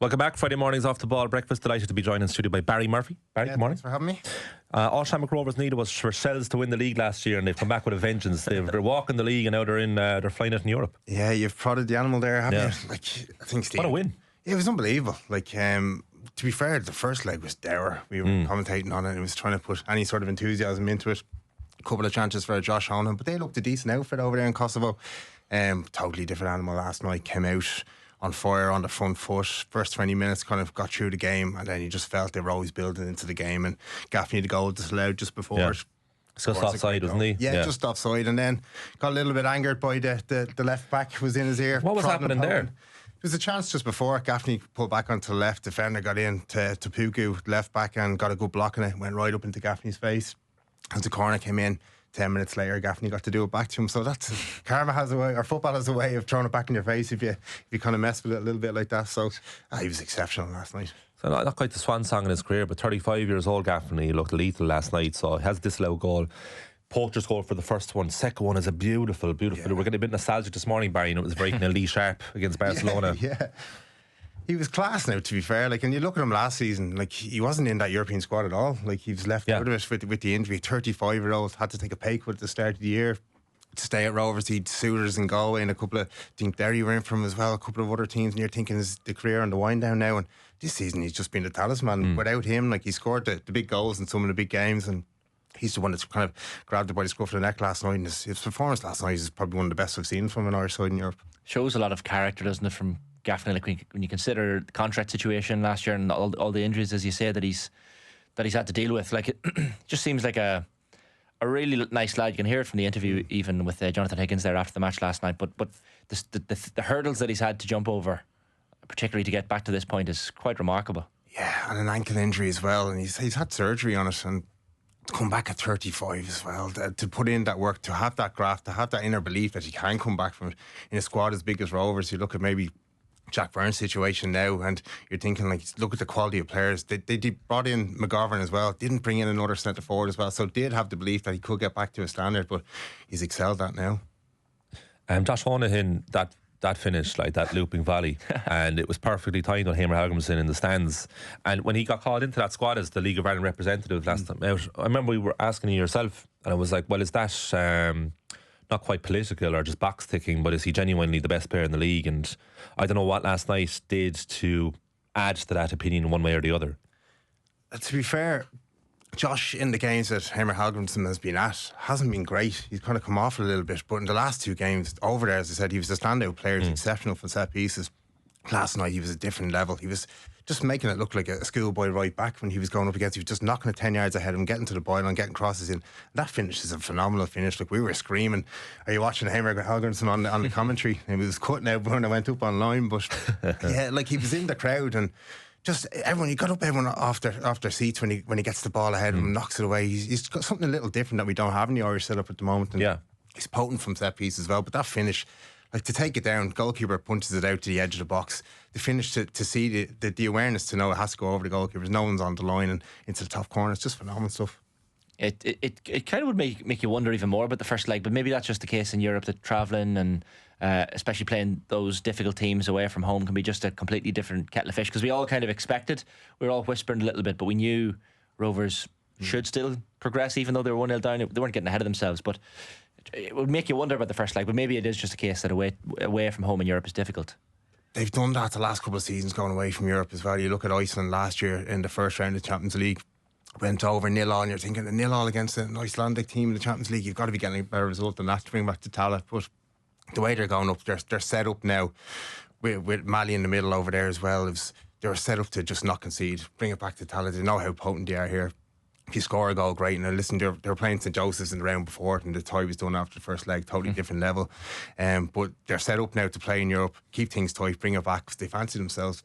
Welcome back. Friday mornings off the ball breakfast. Delighted to be joined in studio by Barry Murphy. Barry, good morning. Thanks for having me. All Shamrock Rovers needed was for Shells to win the league last year, and they've come back with a vengeance. They're walking the league, and now they're flying it in Europe. Yeah, you've prodded the animal there, haven't you? Like, I think Steve, what a win! It was unbelievable. Like, to be fair, the first leg was dour. We were commentating on it. It was trying to put any sort of enthusiasm into it. A couple of chances for Josh Honohan, but they looked a decent outfit over there in Kosovo. Totally different animal last night. Came out on fire on the front foot. First 20 minutes kind of got through the game, and then you just felt they were always building into the game. And Gaffney, the goal disallowed just before. Yeah. Just offside, wasn't he? Yeah, just offside, and then got a little bit angered by the left back who was in his ear. What was happening there? There was a chance just before. Gaffney pulled back onto the left. Defender got in to Puku, left back, and got a good block on it. Went right up into Gaffney's face. As the corner came in, 10 minutes later, Gaffney got to do it back to him. So that's karma has a way, or football has a way of throwing it back in your face if you kind of mess with it a little bit like that. So he was exceptional last night. So not quite the swan song in his career, but 35 years old Gaffney looked lethal last night. So he has this low goal. Poacher's goal for the first one. Second one is a beautiful. Yeah. We're getting a bit nostalgic this morning, Barry, and it was breaking a Lee Sharp against Barcelona. Yeah. He was class now, to be fair. Like, and you look at him last season, like, he wasn't in that European squad at all. Like, he was left out of it with the injury. 35-year-old, had to take a pay cut at the start of the year to stay at Rovers. He'd Suitors and Galway, and a couple of, I think Derry were in for him as well, a couple of other teams, and you're thinking, is the career on the wind down now? And this season, he's just been the talisman. Without him, like, he scored the big goals in some of the big games, and he's the one that's kind of grabbed it by the scruff of the neck last night. And his performance last night is probably one of the best I've seen from an Irish side in Europe. Shows a lot of character, doesn't it, from Gaffney? Like, when you consider the contract situation last year and all the injuries, as you say, that he's had to deal with. Like, it just seems like a really nice lad. You can hear it from the interview, even with Jonathan Higgins there after the match last night. But the hurdles that he's had to jump over, particularly to get back to this point, is quite remarkable. Yeah, and an ankle injury as well, and he's had surgery on it, and to come back at 35 as well, to put in that work, to have that graft, to have that inner belief that he can come back from it in a squad as big as Rovers. You look at maybe Jack Byrne's situation now, and you're thinking, like, look at the quality of players. They brought in McGovern as well, didn't bring in another centre forward as well, so did have the belief that he could get back to a standard, but he's excelled that now. Josh Honohan, that finish, like that looping volley, and it was perfectly timed on Hamer Helgemson in the stands. And when he got called into that squad as the League of Ireland representative last time out, I remember we were asking you yourself, and I was like, well, is that not quite political or just box ticking, but is he genuinely the best player in the league? And I don't know what last night did to add to that opinion one way or the other. To be fair, Josh, in the games that Hamer Helgemson has been at, hasn't been great. He's kind of come off a little bit, but in the last two games over there, as I said, he was a standout player. He's exceptional from set pieces. Last night he was a different level. He was just making it look like a schoolboy right back when he was going up against. He was just knocking it 10 yards ahead of him, getting to the byline, getting crosses in. That finish is a phenomenal finish. Like, we were screaming. Are you watching Hamer Helgemson on the commentary? It was cutting out when I went up online, but yeah, like, he was in the crowd, and just everyone, he got up everyone off their seats when he gets the ball ahead of him, knocks it away. He's got something a little different that we don't have in the Irish setup at the moment. And he's potent from set piece as well. But that finish, like, to take it down, goalkeeper punches it out to the edge of the box. The finish to see the awareness to know it has to go over the goalkeepers. No one's on the line and into the top corner. It's just phenomenal stuff. It kind of would make you wonder even more about the first leg, but maybe that's just the case in Europe, that travelling and especially playing those difficult teams away from home can be just a completely different kettle of fish, because we all kind of expected, we were all whispering a little bit, but we knew Rovers should still progress even though they were 1-0 down. They weren't getting ahead of themselves, but it would make you wonder about the first leg. But maybe it is just a case that away from home in Europe is difficult. They've done that the last couple of seasons going away from Europe as well. You look at Iceland last year in the first round of the Champions League, went over 0-0, and you're thinking, a 0-0 against an Icelandic team in the Champions League, you've got to be getting a better result than that to bring back the Tala. But the way they're going up, they're set up now with Mali in the middle over there as well. They're set up to just not concede, bring it back to Tala. They know how potent they are here. If you score a goal, great. And listen, they were playing St Joseph's in the round before, and the tie was done after the first leg, totally different level. But they're set up now to play in Europe, keep things tight, bring it back, because they fancy themselves.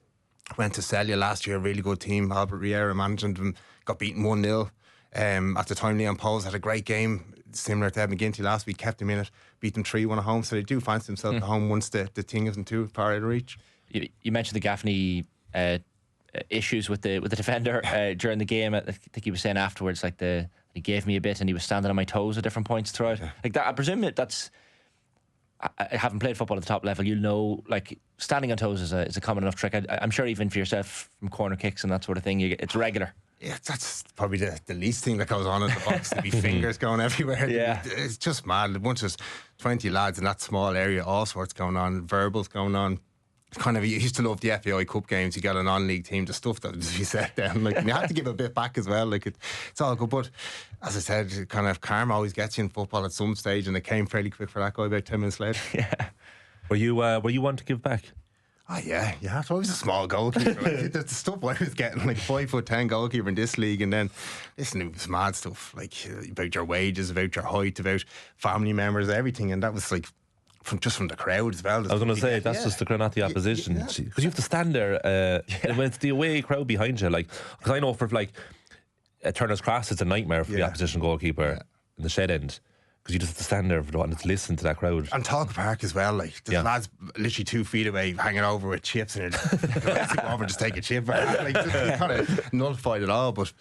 Went to Celia last year, a really good team. Albert Riera managing them, got beaten 1-0. At the time, Leon Pauls had a great game, similar to Ed McGinty last week, kept them in it, beat them 3-1 at home. So they do fancy themselves at home once the thing isn't too far out of reach. You mentioned the Gaffney issues with the defender during the game. I think he was saying afterwards, like, he gave me a bit and he was standing on my toes at different points throughout. Like that, I presume that's having played football at the top level, you'll know like standing on toes is a common enough trick. I'm sure even for yourself from corner kicks and that sort of thing, it's regular. Yeah, that's probably the least thing that goes on in the box. There'd be fingers going everywhere. Yeah. It's just mad. Once there's 20 lads in that small area, all sorts going on, verbals going on. Kind of, you used to love the FAI Cup games. You get a non-league team, the stuff that would be set down. Like, and you have to give a bit back as well. Like, it's all good. But as I said, kind of karma always gets you in football at some stage, and it came fairly quick for that guy about 10 minutes later. Yeah. Were you one to give back? Oh yeah. So I was a small goalkeeper. Like, the stuff I was getting, like 5'10" goalkeeper in this league, and then listen, it was mad stuff, like about your wages, about your height, about family members, everything, and that was like from the crowd as well. I was going to say that's just the crowd, not the opposition, because you have to stand there when it's the away crowd behind you. Like, because I know for like Turner's Cross, it's a nightmare for the opposition goalkeeper in the shed end. Because you just have to stand there and to listen to that crowd. And Talca Park as well, like the lads literally 2 feet away hanging over with chips, and go over and just take a chip. Like, you kind of nullified it all, but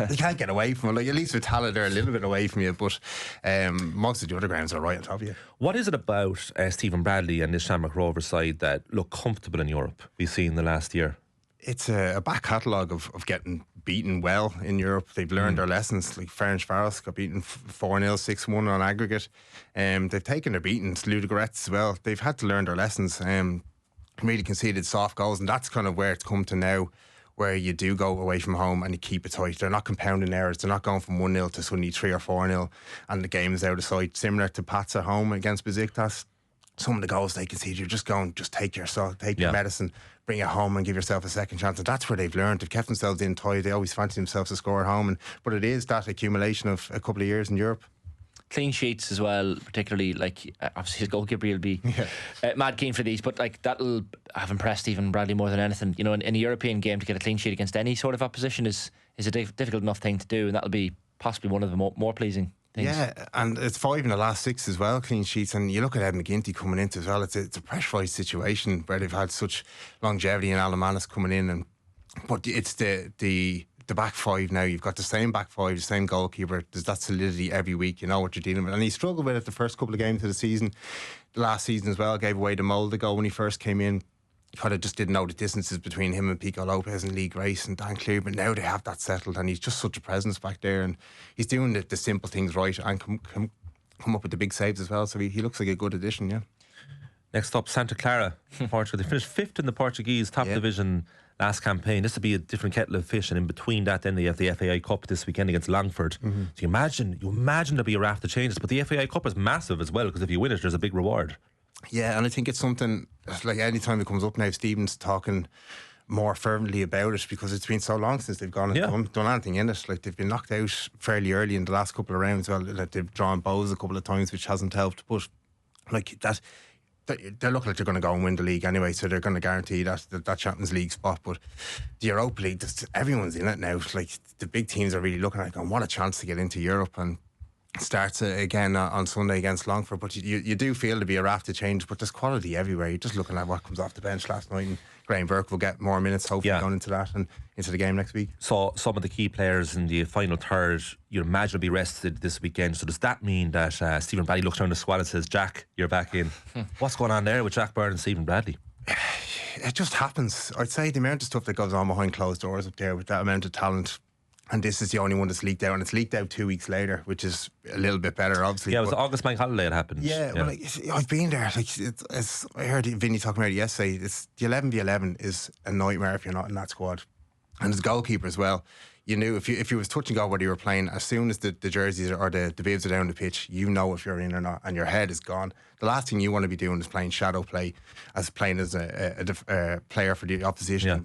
you can't get away from it. Like, at least with Tala, they're a little bit away from you, but most of the other grounds are right on top of you. What is it about Stephen Bradley and this Shamrock Rovers side that look comfortable in Europe we've seen the last year? It's a back catalogue of getting beaten well in Europe. They've learned their lessons. Like Ferencváros got beaten 4-0, 6-1 on aggregate. They've taken their beatings. Ludogorets as well. They've had to learn their lessons. Really conceded soft goals, and that's kind of where it's come to now, where you do go away from home and you keep it tight. They're not compounding errors. They're not going from 1-0 to suddenly 3 or 4-0 and the game is out of sight. Similar to Pats at home against Besiktas. Some of the goals they concede, you're just going, just take your medicine, bring it home and give yourself a second chance. And that's where they've learned. They've kept themselves in tight. They always fancy themselves to score at home. But it is that accumulation of a couple of years in Europe. Clean sheets as well, particularly like obviously his goalkeeper will be mad keen for these, but like that'll have impressed Stephen Bradley more than anything. You know, in a European game to get a clean sheet against any sort of opposition is a difficult enough thing to do, and that'll be possibly one of the more pleasing things. Yeah, and it's 5 in the last 6 as well, clean sheets. And you look at Ed McGinty coming into as well. It's a pressurised situation where they've had such longevity, and Alamanis coming in, but it's the back 5 now. You've got the same back 5, the same goalkeeper. There's that solidity every week. You know what you're dealing with. And he struggled with it the first couple of games of the season. The last season as well, gave away the Molde goal when he first came in. Kind of just didn't know the distances between him and Pico Lopez and Lee Grace and Dan Clear, but now they have that settled, and he's just such a presence back there, and he's doing the simple things right and come up with the big saves as well. So he looks like a good addition. Yeah. Next up, Santa Clara, Portugal. They finished 5th in the Portuguese top division last campaign. This would be a different kettle of fish, and in between that, then they have the FAI Cup this weekend against Longford. So you imagine there'll be a raft of changes, but the FAI Cup is massive as well, because if you win it, there's a big reward. Yeah, and I think it's something like any time it comes up now, Stephen's talking more fervently about it, because it's been so long since they've gone and done anything in it. Like, they've been knocked out fairly early in the last couple of rounds. Well, like, they've drawn bows a couple of times, which hasn't helped. But like that, they look like they're going to go and win the league anyway, so they're going to guarantee that Champions League spot. But the Europa League, everyone's in it now. Like, the big teams are really looking at it going, what a chance to get into Europe. And starts again on Sunday against Longford. But you do feel to be a raft of change, but there's quality everywhere. You're just looking at what comes off the bench last night, and Graham Burke will get more minutes hopefully going into that and into the game next week. So some of the key players in the final third, you'd imagine, will be rested this weekend. So does that mean that Stephen Bradley looks around the squad and says, Jack, you're back in? What's going on there with Jack Byrne and Stephen Bradley? It just happens. I'd say the amount of stuff that goes on behind closed doors up there with that amount of talent, and this is the only one that's leaked out, and it's leaked out 2 weeks later, which is a little bit better, obviously. Yeah, it was the August bank holiday it happened. Yeah, well, like, I've been there. Like, I heard Vinny talking about it yesterday. It's the 11v11 is a nightmare if you're not in that squad, and as goalkeeper as well. You knew if you was touch and go whether you were playing, as soon as the jerseys or the bibs are down the pitch, you know if you're in or not, and your head is gone. The last thing you want to be doing is playing shadow play, as playing as a player for the opposition. Yeah.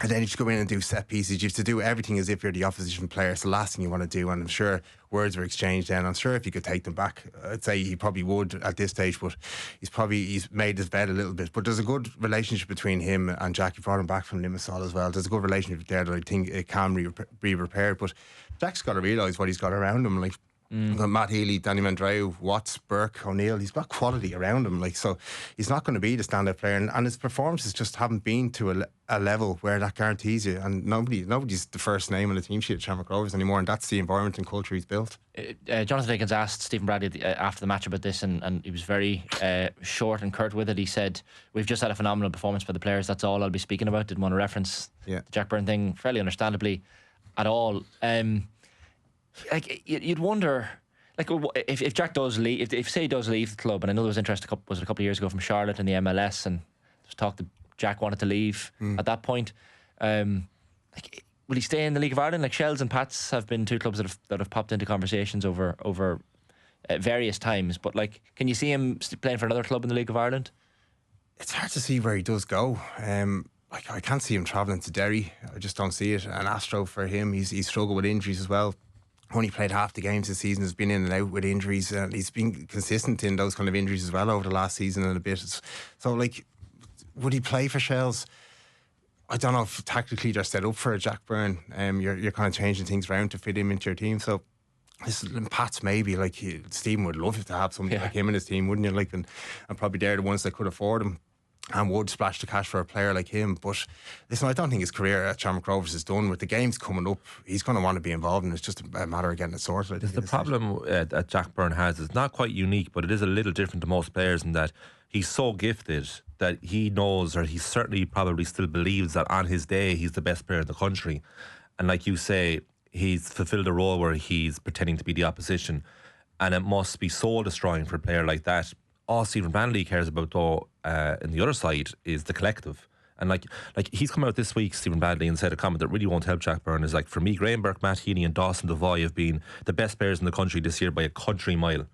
And then you just go in and do set pieces. You have to do everything as if you're the opposition player. It's the last thing you want to do. And I'm sure words were exchanged then. I'm sure if you could take them back, I'd say he probably would at this stage. But he's made his bed a little bit. But there's a good relationship between him and Jack. He brought him back from Limassol as well. There's a good relationship there that I think it can be repaired. But Jack's got to realise what he's got around him. Like, You've got Matt Healy, Danny Mandrau, Watts, Burke, O'Neill. He's got quality around him, like, so he's not going to be the standout player, and his performances just haven't been to a level where that guarantees you. And nobody's the first name on the team sheet at Shamrock Rovers anymore, and that's the environment and culture he's built. Jonathan Dickens asked Stephen Bradley after the match about this, and he was very short and curt with it. He said, "We've just had a phenomenal performance by the players. That's all I'll be speaking about." Didn't want to reference the Jack Byrne thing, fairly understandably, at all. Like, you'd wonder, like, if Jack does leave, if say he does leave the club, and I know there was interest was it a couple of years ago from Charlotte in the MLS, and there's talk that Jack wanted to leave at that point. Like, will he stay in the League of Ireland? Like, Shells and Pats have been two clubs that have popped into conversations over various times. But, like, can you see him playing for another club in the League of Ireland? It's hard to see where he does go. I can't see him travelling to Derry. I just don't see it. And Astro, for him, he's struggled with injuries as well. Only played half the games this season, has been in and out with injuries, and he's been consistent in those kind of injuries as well over the last season and a bit. So, like, would he play for Shells? I don't know if tactically they're set up for a Jack Byrne. You're kind of changing things around to fit him into your team. So Pats, maybe, like, Stephen would love to have somebody like him in his team, wouldn't you? Like, and probably they're the ones that could afford him and would splash the cash for a player like him. But listen, I don't think his career at Shamrock Rovers is done. With the games coming up, he's going to want to be involved, and it's just a matter of getting it sorted. The problem that Jack Byrne has is not quite unique, but it is a little different to most players in that he's so gifted that he knows, or he certainly probably still believes, that on his day he's the best player in the country. And like you say, he's fulfilled a role where he's pretending to be the opposition, and it must be soul destroying for a player like that. All Stephen Bradley cares about, though, in the other side, is the collective. And like he's come out this week, Stephen Bradley, and said a comment that really won't help Jack Byrne, is like, for me, Graham Burke, Matt Heaney and Dawson Devoy have been the best players in the country this year by a country mile.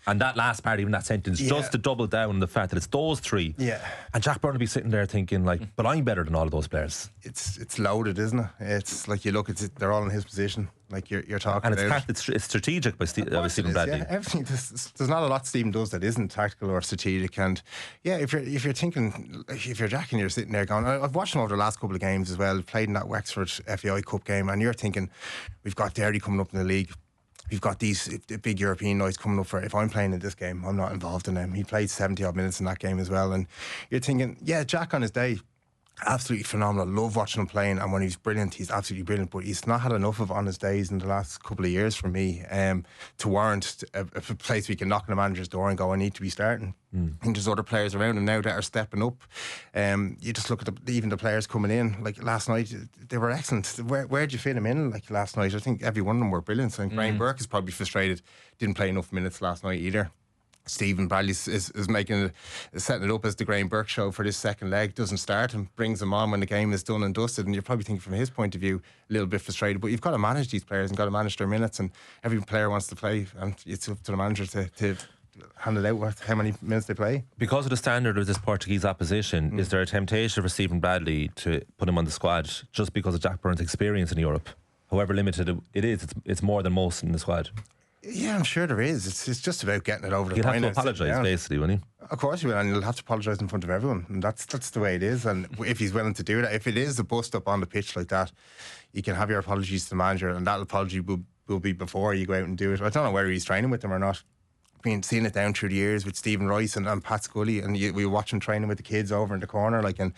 And that last part, even that sentence, just to double down on the fact that it's those three. Yeah. And Jack Byrne will be sitting there thinking, like, but I'm better than all of those players. It's loaded, isn't it? It's like, you look, they're all in his position. Like, you're talking and about. It's strategic by Stephen Bradley. Yeah, everything. There's not a lot Stephen does that isn't tactical or strategic. And yeah, if you're thinking, if you're Jack and you're sitting there going, I've watched him over the last couple of games as well. Played in that Wexford FAI Cup game, and you're thinking, we've got Derry coming up in the league. We've got these big European nights coming up for. If I'm playing in this game, I'm not involved in them. He played 70 odd minutes in that game as well, and you're thinking, yeah, Jack on his day, absolutely phenomenal. Love watching him playing, and when he's brilliant, he's absolutely brilliant. But he's not had enough of on his days in the last couple of years for me to warrant a place we can knock on the manager's door and go, I need to be starting. I think there's other players around him now that are stepping up. You just look at even the players coming in. Like last night, they were excellent. Where'd you fit him in? Like last night, I think every one of them were brilliant. And Graham Burke is probably frustrated, didn't play enough minutes last night either. Stephen Bradley is setting it up as the Graham Burke show for this second leg. Doesn't start and brings him on when the game is done and dusted. And you're probably thinking from his point of view a little bit frustrated. But you've got to manage these players and got to manage their minutes. And every player wants to play, and it's up to the manager to handle out how many minutes they play. Because of the standard of this Portuguese opposition, is there a temptation for Stephen Bradley to put him on the squad just because of Jack Byrne's experience in Europe? However limited it is, it's more than most in the squad. Yeah, I'm sure there is. It's just about getting it over the line. He'll have to apologise, basically, won't he? Of course he will, and he'll have to apologise in front of everyone. And that's the way it is. And if he's willing to do that, if it is a bust up on the pitch like that, you can have your apologies to the manager, and that apology will be before you go out and do it. I don't know whether he's training with them or not. Seeing it down through the years with Stephen Rice and Pat Scully, and we watch him training with the kids over in the corner, like, and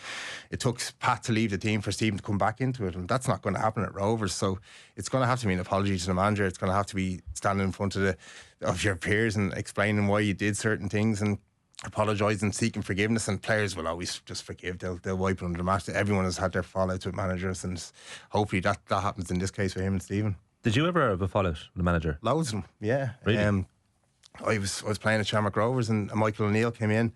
it took Pat to leave the team for Stephen to come back into it, and that's not going to happen at Rovers. So it's going to have to be an apology to the manager. It's going to have to be standing in front of your peers and explaining why you did certain things and apologising, seeking forgiveness. And players will always just forgive. They'll wipe it under the mat. Everyone has had their fallouts with managers, and hopefully that happens in this case for him and Stephen. Did you ever have a fallout with the manager? Loads of them, yeah. Really? I was playing at Shamrock Rovers, and Michael O'Neill came in.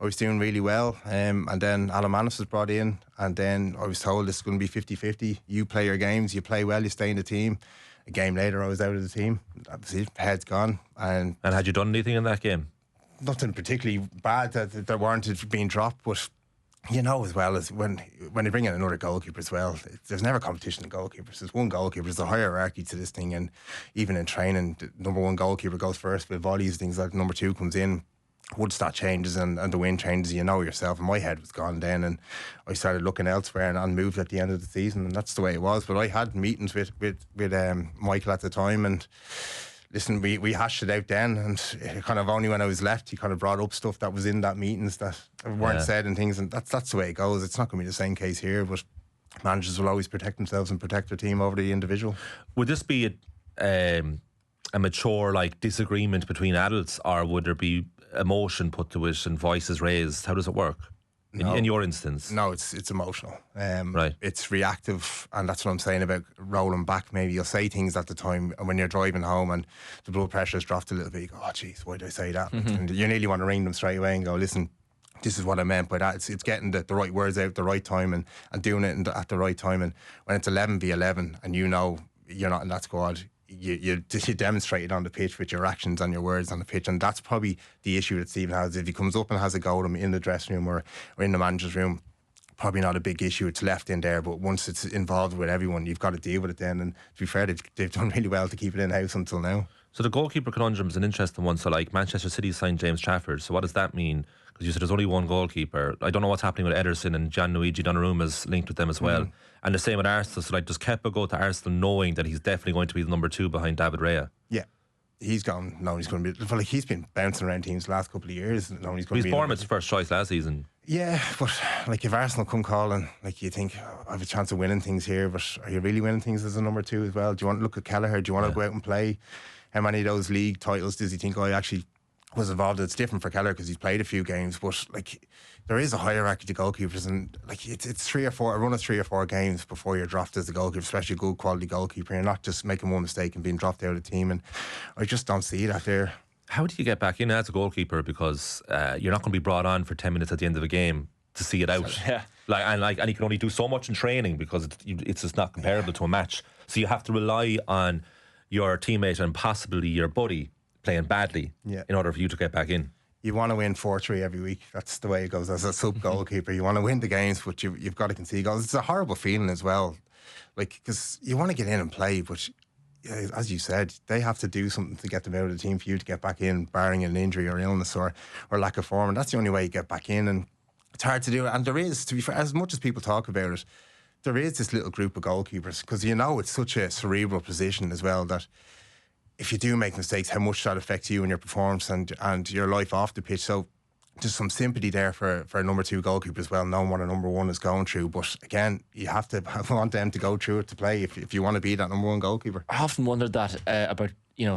I was doing really well, and then Alan Manis was brought in, and then I was told it's going to be 50-50. You play your games, you play well, you stay in the team. A game later I was out of the team. That was it, head's gone. And had you done anything in that game? Nothing particularly bad that warranted being dropped, but you know as well as when they bring in another goalkeeper as well, there's never competition in goalkeepers. There's one goalkeeper. There's a hierarchy to this thing, and even in training, the number one goalkeeper goes first with volleys, things like number two comes in. Woodstock changes and the wind changes, you know yourself. And my head was gone then, and I started looking elsewhere and moved at the end of the season, and that's the way it was. But I had meetings with Michael at the time, and listen, we hashed it out then, and it kind of only when I was left, he kind of brought up stuff that was in that meetings that weren't said and things, and that's the way it goes. It's not going to be the same case here, but managers will always protect themselves and protect their team over the individual. Would this be a mature like disagreement between adults, or would there be emotion put to it and voices raised? How does it work? In your instance? No, it's emotional. Right. It's reactive, and that's what I'm saying about rolling back. Maybe you'll say things at the time, and when you're driving home and the blood pressure's dropped a little bit, you go, oh jeez, why did I say that? And you nearly want to ring them straight away and go, listen, this is what I meant by that. It's getting the right words out at the right time and doing it at the right time. And when it's 11v11 and you know you're not in that squad, you demonstrate it on the pitch with your actions and your words on the pitch, and that's probably the issue that Stephen has. If he comes up and has a go at him in the dressing room or in the manager's room, probably not a big issue. It's left in there, but once it's involved with everyone, you've got to deal with it then. And to be fair, they've done really well to keep it in house until now. So the goalkeeper conundrum is an interesting one. So like Manchester City signed James Trafford. So what does that mean? Because you said there's only one goalkeeper. I don't know what's happening with Ederson, and Gianluigi Donnarumma's linked with them as well. And the same with Arsenal. So like, does Kepa go to Arsenal knowing that he's definitely going to be the number 2 behind David Raya? Yeah. He's gone. No, he's going to be. Well, like, he's been bouncing around teams the last couple of years. No, he's going to be. Bournemouth's first choice last season. Yeah, but like if Arsenal come calling, like you think, I have a chance of winning things here, but are you really winning things as a number 2 as well? Do you want to look at Kelleher? Do you want to go out and play? How many of those league titles does he think I actually was involved in? It's different for Kelleher because he's played a few games, but like there is a hierarchy to goalkeepers, and like it's 3 or 4, a run of 3 or 4 games before you're dropped as a goalkeeper, especially a good quality goalkeeper. You're not just making one mistake and being dropped out of the team, and I just don't see that there. How do you get back in as a goalkeeper? Because you're not going to be brought on for 10 minutes at the end of a game to see it out. And you can only do so much in training because it's just not comparable to a match. So you have to rely on your teammate and possibly your buddy playing badly in order for you to get back in. You want to win 4-3 every week. That's the way it goes as a sub goalkeeper. You want to win the games, but you've got to concede goals. It's a horrible feeling as well, like because you want to get in and play, but as you said, they have to do something to get them out of the team for you to get back in, barring an injury or illness or lack of form, and that's the only way you get back in. And it's hard to do. And there is, to be fair, as much as people talk about it, there is this little group of goalkeepers, because it's such a cerebral position as well, that if you do make mistakes, how much that affects you and your performance and your life off the pitch. So just some sympathy there for a number 2 goalkeeper as well, knowing what a number 1 is going through. But again, you have to want them to go through it to play if you want to be that number 1 goalkeeper. I often wondered that about,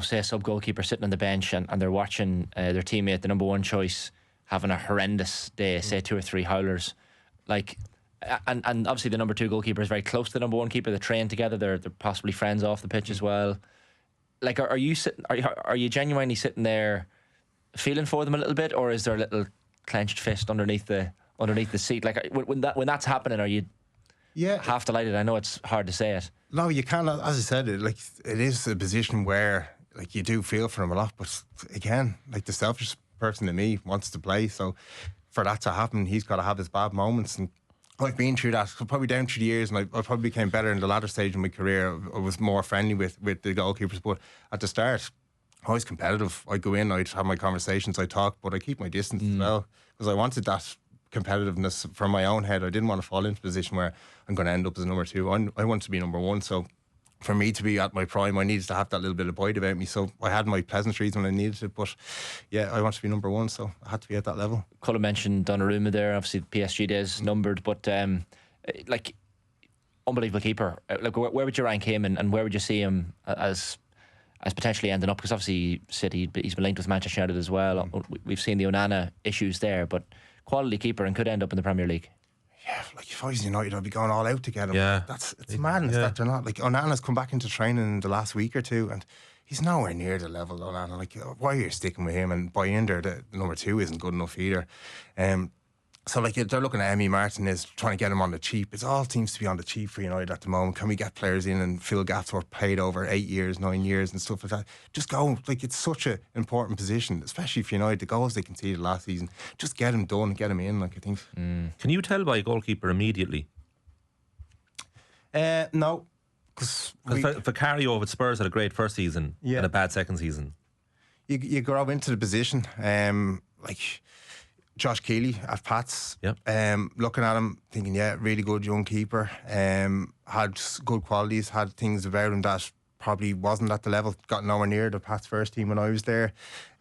say a sub goalkeeper sitting on the bench and they're watching their teammate, the number 1 choice, having a horrendous day, say 2 or 3 howlers, like. And obviously the number 2 goalkeeper is very close to the number 1 keeper. They train together. They're possibly friends off the pitch as well. Like, are you genuinely sitting there feeling for them a little bit, or is there a little clenched fist underneath the seat? Like when that's happening, are you half delighted? I know it's hard to say it. No, you can't. As I said, it is a position where like you do feel for him a lot, but again, like the selfish person in me wants to play. So for that to happen, he's got to have his bad moments. And I've been through that, probably down through the years, and I probably became better in the latter stage of my career. I was more friendly with the goalkeepers, but at the start, I was competitive. I'd go in, I'd have my conversations, I'd talk, but I keep my distance as well, because I wanted that competitiveness from my own head. I didn't want to fall into a position where I'm going to end up as a number 2. I want to be number 1, so for me to be at my prime, I needed to have that little bit of bite about me. So I had my pleasantries when I needed it, but yeah, I want to be number 1, so I had to be at that level. Colin mentioned Donnarumma there. Obviously, the PSG days numbered, but like, unbelievable keeper. Like, where would you rank him, and where would you see him as potentially ending up? Because obviously, City, he's been linked with Manchester United as well. We've seen the Onana issues there, but quality keeper and could end up in the Premier League. Yeah, like if I was United, I'd be going all out to get him. Yeah. It's madness that they're not. Like, Onana's come back into training in the last week or 2, and he's nowhere near the level of Onana. Like, why are you sticking with him? And by Inder, the number 2 isn't good enough either. So like they're looking at Emi Martinez, trying to get him on the cheap. It all seems to be on the cheap for United at the moment. Can we get players in and Phil Gaffney paid over 8 years, 9 years and stuff like that? Just go. Like, it's such an important position, especially for United. The goals they conceded last season, just get him done, get him in. Like, I think. Can you tell by a goalkeeper immediately? No, because Vicario with Spurs had a great first season and a bad second season. You grow into the position, like Josh Keeley at Pats. Looking at him, thinking, really good young keeper. Had good qualities, had things about him that probably wasn't at the level, got nowhere near the Pats first team when I was there.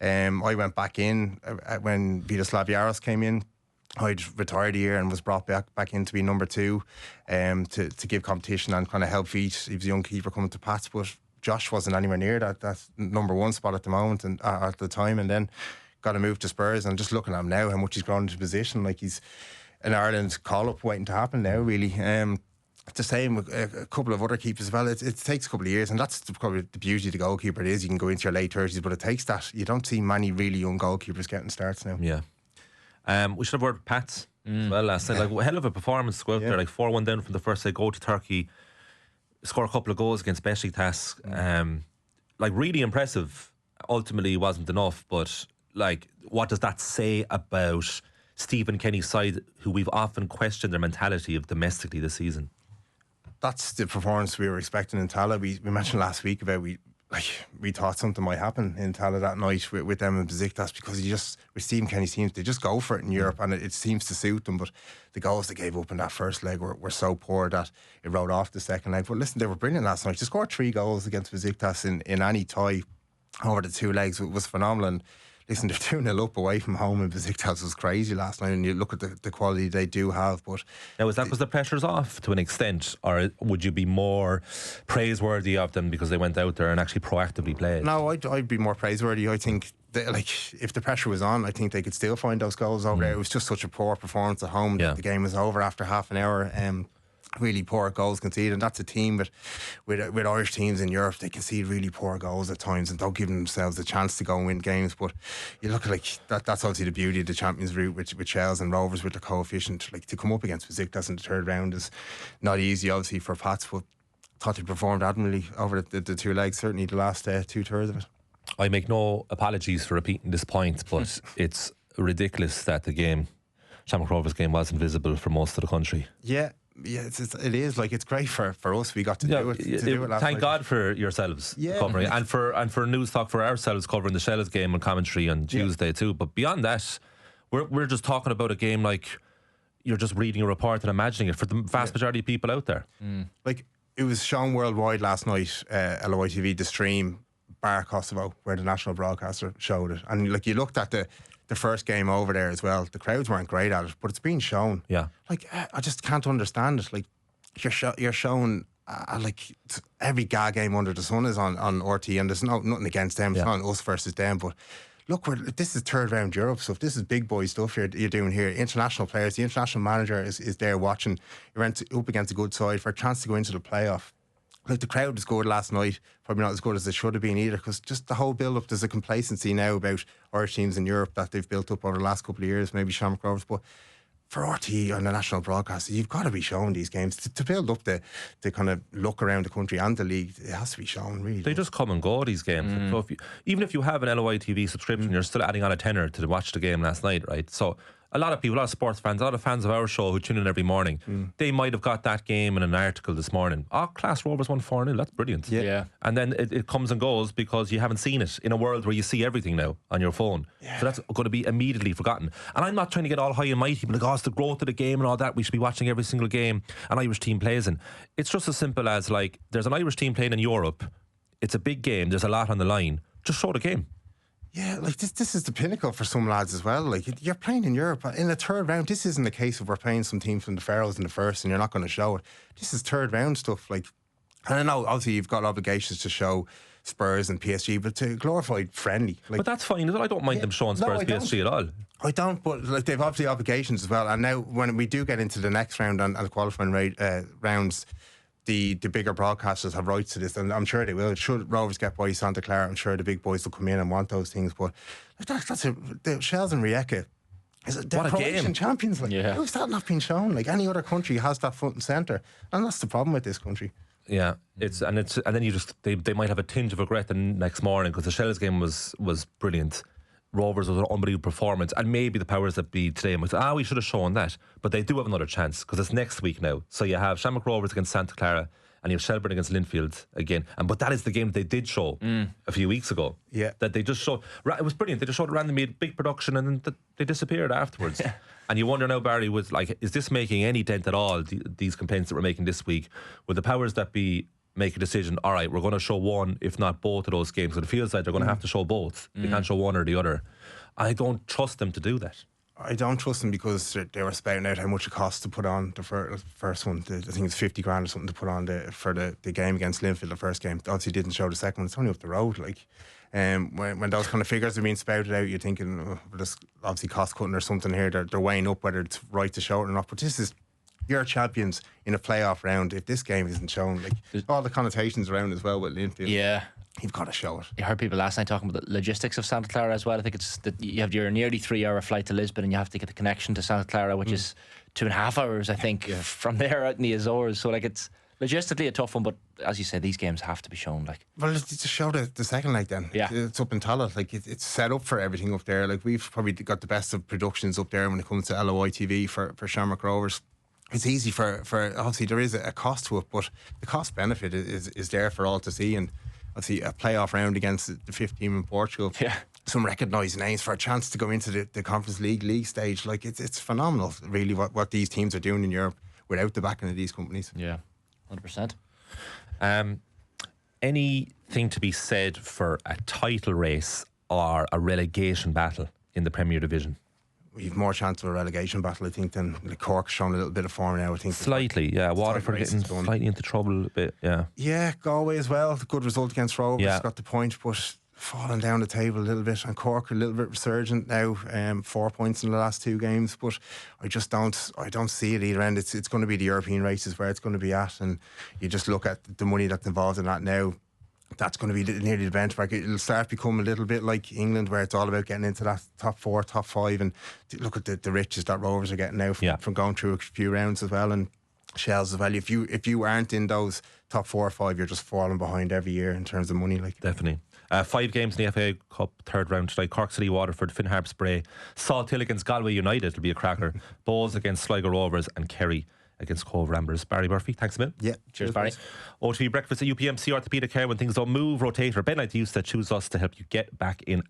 I went back in when Vidas Yaros came in. I'd retired a year and was brought back in to be number 2 to give competition and kind of help Veet. He was a young keeper coming to Pats, but Josh wasn't anywhere near that number 1 spot at the moment and at the time, and then got a move to Spurs. And just looking at him now, how much he's grown into position, like he's an Ireland call-up waiting to happen now, really. It's the same with a couple of other keepers as well. It takes a couple of years, and that's probably the beauty of the goalkeeper. It is you can go into your late 30s, but it takes that. You don't see many really young goalkeepers getting starts now. Yeah. We should have word Pats as well last night. Like, hell of a performance to go out there, like 4-1 down from the first day, go to Turkey, score a couple of goals against Besiktas. Like, really impressive. Ultimately wasn't enough, but like, what does that say about Stephen Kenny's side, who we've often questioned their mentality of domestically this season? That's the performance we were expecting in Tala. We mentioned last week about we thought something might happen in Tala that night with them and Besiktas, because with Stephen Kenny's teams, they just go for it in Europe, and it seems to suit them. But the goals they gave up in that first leg were so poor that it rode off the second leg. But listen, they were brilliant last night. To score 3 goals against Besiktas in any tie over the 2 legs was phenomenal. And listen, they're 2-0 up away from home in Besiktas was crazy last night, and you look at the quality they do have. But now, is that because the pressure's off to an extent, or would you be more praiseworthy of them because they went out there and actually proactively played? No, I'd be more praiseworthy. I think if the pressure was on, I think they could still find those goals over there. It was just such a poor performance at home. The game was over after half an hour. Really poor goals conceded, and that's a team with Irish teams in Europe. They concede really poor goals at times and don't give themselves a chance to go and win games. But you look at that's obviously the beauty of the Champions route with Shells and Rovers with the coefficient. Like, to come up against Besiktas in the third round is not easy, obviously, for Pats, but thought they performed admirably over the 2 legs, certainly the last 2/3 of it. I make no apologies for repeating this point, but it's ridiculous that the game, Shamrock Rovers game, wasn't visible for most of the country. Yeah, it is. Like, it's great for us. We got to do it last thank night. God for yourselves covering it, and for News Talk, for ourselves covering the Shells game and commentary on Tuesday too. But beyond that, we're just talking about a game like you're just reading a report and imagining it for the vast majority of people out there. Like, it was shown worldwide last night, LOI TV, the stream, bar Kosovo, where the national broadcaster showed it. And like, you looked at the first game over there as well. The crowds weren't great at it, but it's being shown. Yeah, like, I just can't understand it. Like, you're shown like every GA game under the sun is on RT, and there's nothing against them. It's not us versus them, but look, this is third round Europe stuff. This is big boy stuff you're doing here. International players, the international manager is there watching. You're up against a good side for a chance to go into the playoff. Like, the crowd was good last night, probably not as good as it should have been either, because just the whole build-up, there's a complacency now about Irish teams in Europe that they've built up over the last couple of years, maybe Shamrock Rovers, but for RT on the national broadcaster, you've got to be showing these games to build up the kind of look around the country and the league. It has to be shown, really. They just come and go, these games. So even if you have an LOI TV subscription, you're still adding on a tenner to watch the game last night, right? So a lot of people, a lot of sports fans, a lot of fans of our show who tune in every morning, they might have got that game in an article this morning. Oh, class, Rovers won 4-0. That's brilliant. Yeah. And then it comes and goes because you haven't seen it in a world where you see everything now on your phone. Yeah. So that's going to be immediately forgotten. And I'm not trying to get all high and mighty, but like, it's the growth of the game and all that. We should be watching every single game an Irish team plays in. It's just as simple as, like, there's an Irish team playing in Europe. It's a big game. There's a lot on the line. Just show the game. Yeah, like, this is the pinnacle for some lads as well. Like, you're playing in Europe in the third round. This isn't the case of we're playing some team from the Faroes in the first and you're not going to show it. This is third round stuff. Like, and I know obviously you've got obligations to show Spurs and PSG, but to glorify friendly. Like, but that's fine. I don't mind them showing Spurs PSG at all. I don't, but like, they've obviously obligations as well. And now when we do get into the next round and the qualifying rounds, the bigger broadcasters have rights to this, and I'm sure they will. Should Rovers get by Santa Clara, I'm sure the big boys will come in and want those things. But the Shells and Rijeka, they're Croatian champions. Like, how's that not been shown? Like, any other country has that front and centre, and that's the problem with this country. Yeah, and then you just they might have a tinge of regret the next morning, because the Shells game was brilliant. Rovers was an unbelievable performance, and maybe the powers that be today might say, we should have shown that, but they do have another chance because it's next week now. So you have Shamrock Rovers against Santa Clara, and you have Shelburne against Linfield again. But that is the game that they did show a few weeks ago. Yeah, that they just showed. It was brilliant. They just showed it randomly, big production, and then they disappeared afterwards. And you wonder now, Barry, is this making any dent at all? These complaints that we're making this week, with the powers that be make a decision. All right, we're going to show one, if not both of those games. It feels like they're going to have to show both. They can't show one or the other. I don't trust them to do that. I don't trust them because they were spouting out how much it costs to put on the first one. I think it's 50 grand or something to put on for the game against Linfield, the first game. Obviously didn't show the second one. It's only up the road. Like, when those kind of figures are being spouted out, you're thinking, oh, there's obviously cost cutting or something here. They're weighing up whether it's right to show it or not. But this is, you're champions in a playoff round. If this game isn't shown, like all the connotations around as well with Linfield. Yeah. You've got to show it. You heard people last night talking about the logistics of Santa Clara as well. I think it's that you have your nearly 3-hour flight to Lisbon and you have to get the connection to Santa Clara, which is 2.5 hours, I think, from there out in the Azores. So, like, it's logistically a tough one, but as you said, these games have to be shown. Like, well, just show the second leg then. Yeah. It's up in Tallaght. Like, it's set up for everything up there. Like, we've probably got the best of productions up there when it comes to LOI TV for Shamrock Rovers. It's easy for obviously there is a cost to it, but the cost benefit is there for all to see. And obviously a playoff round against the fifth team in Portugal. Yeah. Some recognised names for a chance to go into the Conference League stage. Like, it's phenomenal, really, what these teams are doing in Europe without the backing of these companies. Yeah, 100%. Anything to be said for a title race or a relegation battle in the Premier Division? We've more chance of a relegation battle, I think, than the Cork showing a little bit of form now. I think Slightly, yeah. Waterford getting slightly into trouble a bit, yeah. Yeah, Galway as well. The good result against Rovers, got the point, but falling down the table a little bit. And Cork a little bit resurgent now, 4 points in the last 2 games. But I don't see it either end. It's going to be the European races where it's going to be at, and you just look at the money that's involved in that now. That's going to be nearly the benchmark. It'll start to become a little bit like England, where it's all about getting into that top 4, top 5, and look at the riches that Rovers are getting now from going through a few rounds as well, and Shells as well. If you aren't in those top 4 or 5, you're just falling behind every year in terms of money. Like, definitely. 5 games in the FA Cup third round tonight. Cork City, Waterford, Finn Harp Spray, Salthill against Galway United. It'll be a cracker. Bowes against Sligo Rovers, and Kerry against Cove Ramblers. Barry Murphy, thanks a minute. Yeah, cheers, Barry. OTV Breakfast at UPMC Orthopaedic Care. When things don't move, rotate or bend like they used to. Choose us to help you get back in action.